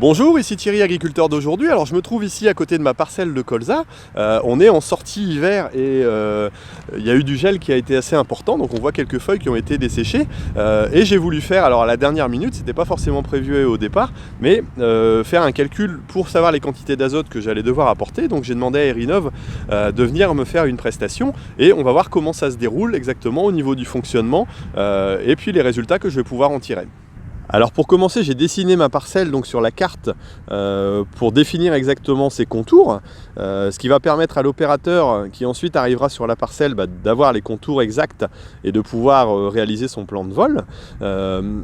Bonjour, ici Thierry, agriculteur d'aujourd'hui. Alors je me trouve ici à côté de ma parcelle de colza. On est en sortie hiver et il y a eu du gel qui a été assez important, donc on voit quelques feuilles qui ont été desséchées. Et j'ai voulu faire, alors à la dernière minute, c'était pas forcément prévu au départ, mais faire un calcul pour savoir les quantités d'azote que j'allais devoir apporter. Donc j'ai demandé à Erinov de venir me faire une prestation et on va voir comment ça se déroule exactement au niveau du fonctionnement et puis les résultats que je vais pouvoir en tirer. Alors pour commencer, j'ai dessiné ma parcelle donc sur la carte pour définir exactement ses contours, ce qui va permettre à l'opérateur qui ensuite arrivera sur la parcelle d'avoir les contours exacts et de pouvoir réaliser son plan de vol.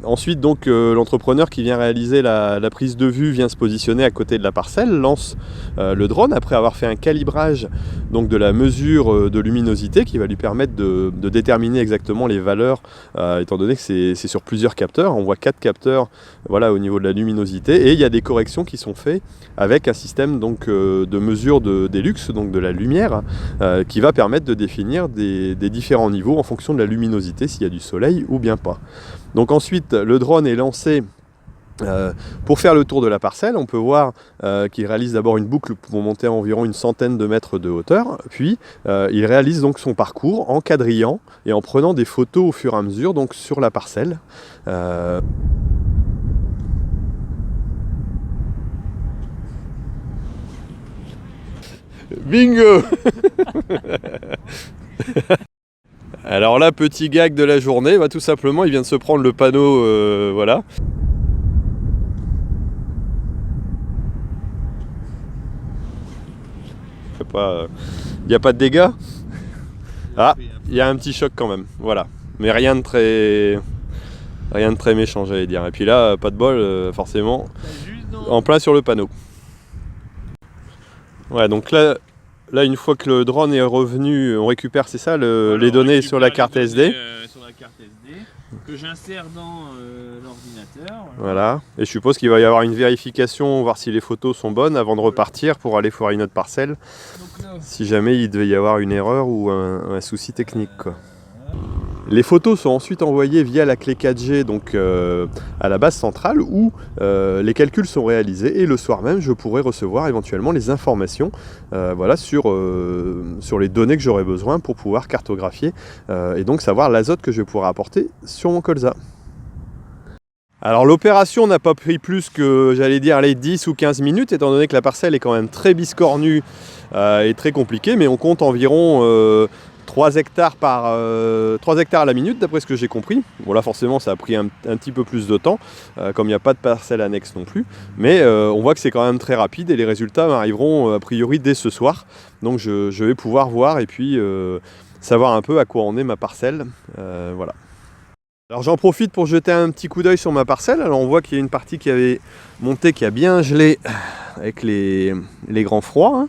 Ensuite donc l'entrepreneur qui vient réaliser la prise de vue vient se positionner à côté de la parcelle, lance le drone après avoir fait un calibrage donc de la mesure de luminosité qui va lui permettre de déterminer exactement les valeurs étant donné que c'est sur plusieurs capteurs. On voit 4 capteurs voilà, au niveau de la luminosité et il y a des corrections qui sont faites avec un système donc, de mesure des lux, donc de la lumière, qui va permettre de définir des différents niveaux en fonction de la luminosité, s'il y a du soleil ou bien pas. Donc ensuite, le drone est lancé pour faire le tour de la parcelle. On peut voir qu'il réalise d'abord une boucle pour monter à environ une centaine de mètres de hauteur, puis il réalise donc son parcours en quadrillant et en prenant des photos au fur et à mesure donc sur la parcelle. Bingo. Alors là, petit gag de la journée, tout simplement il vient de se prendre le panneau, voilà. Il n'y a pas de dégâts. Ah, il y a un petit choc quand même, voilà. Mais rien de très méchant, j'allais dire. Et puis là, pas de bol, forcément, en plein sur le panneau. Ouais, donc là, une fois que le drone est revenu, on récupère, c'est ça, les données sur la carte SD. Sur la carte SD, que j'insère dans l'ordinateur. Voilà, et je suppose qu'il va y avoir une vérification, voir si les photos sont bonnes avant de repartir pour aller foirer une autre parcelle. Donc là, si jamais il devait y avoir une erreur ou un souci technique, quoi. Les photos sont ensuite envoyées via la clé 4G donc, à la base centrale où les calculs sont réalisés et le soir même je pourrai recevoir éventuellement les informations voilà, sur les données que j'aurai besoin pour pouvoir cartographier et donc savoir l'azote que je vais pouvoir apporter sur mon colza. Alors l'opération n'a pas pris plus que, j'allais dire, les 10 ou 15 minutes, étant donné que la parcelle est quand même très biscornue et très compliquée, mais on compte environ 3 hectares à la minute, d'après ce que j'ai compris. Bon là forcément ça a pris un petit peu plus de temps, comme il n'y a pas de parcelle annexe non plus, mais on voit que c'est quand même très rapide et les résultats arriveront a priori dès ce soir. Donc je vais pouvoir voir et puis savoir un peu à quoi en est ma parcelle, voilà. Alors j'en profite pour jeter un petit coup d'œil sur ma parcelle. Alors on voit qu'il y a une partie qui avait monté, qui a bien gelé avec les grands froids,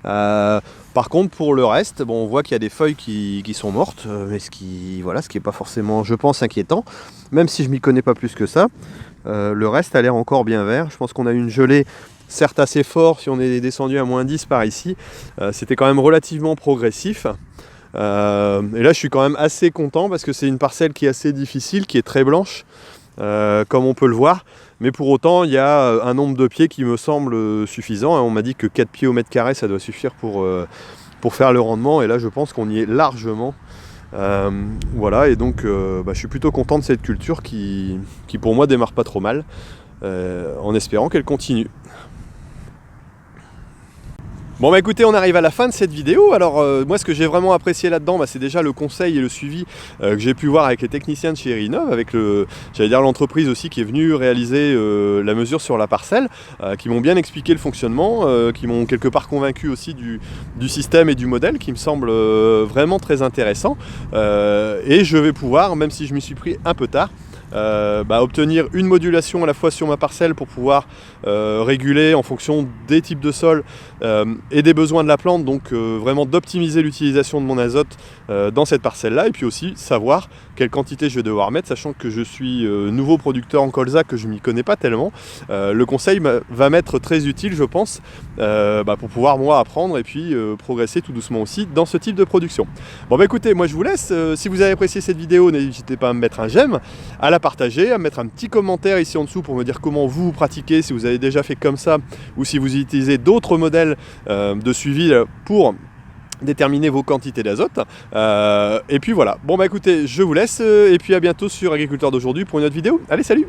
hein. Par contre pour le reste, bon, on voit qu'il y a des feuilles qui sont mortes, mais ce qui est pas forcément, je pense, inquiétant, même si je m'y connais pas plus que ça. Le reste a l'air encore bien vert. Je pense qu'on a eu une gelée certes assez forte, si on est descendu à -10 par ici, c'était quand même relativement progressif. Et là je suis quand même assez content parce que c'est une parcelle qui est assez difficile, qui est très blanche, comme on peut le voir, mais pour autant il y a un nombre de pieds qui me semble suffisant. On m'a dit que 4 pieds au mètre carré ça doit suffire pour faire le rendement, et là je pense qu'on y est largement. Voilà, et donc je suis plutôt content de cette culture qui pour moi démarre pas trop mal, en espérant qu'elle continue. Bon écoutez, on arrive à la fin de cette vidéo. Alors moi ce que j'ai vraiment apprécié là-dedans, c'est déjà le conseil et le suivi que j'ai pu voir avec les techniciens de chez Erinov, avec l'entreprise aussi qui est venue réaliser la mesure sur la parcelle, qui m'ont bien expliqué le fonctionnement, qui m'ont quelque part convaincu aussi du système et du modèle qui me semble vraiment très intéressant. Et je vais pouvoir, même si je m'y suis pris un peu tard, obtenir une modulation à la fois sur ma parcelle pour pouvoir réguler en fonction des types de sol et des besoins de la plante, donc vraiment d'optimiser l'utilisation de mon azote dans cette parcelle là, et puis aussi savoir quelle quantité je vais devoir mettre, sachant que je suis nouveau producteur en colza, que je m'y connais pas tellement. Le conseil va m'être très utile, je pense, pour pouvoir moi apprendre et puis progresser tout doucement aussi dans ce type de production. Bon écoutez, moi je vous laisse. Si vous avez apprécié cette vidéo, n'hésitez pas à me mettre un j'aime. À la la partager, à mettre un petit commentaire ici en dessous pour me dire comment vous pratiquez, si vous avez déjà fait comme ça ou si vous utilisez d'autres modèles de suivi pour déterminer vos quantités d'azote. Et puis voilà. Bon bah écoutez, je vous laisse et puis à bientôt sur Agriculteur d'aujourd'hui pour une autre vidéo. Allez, salut!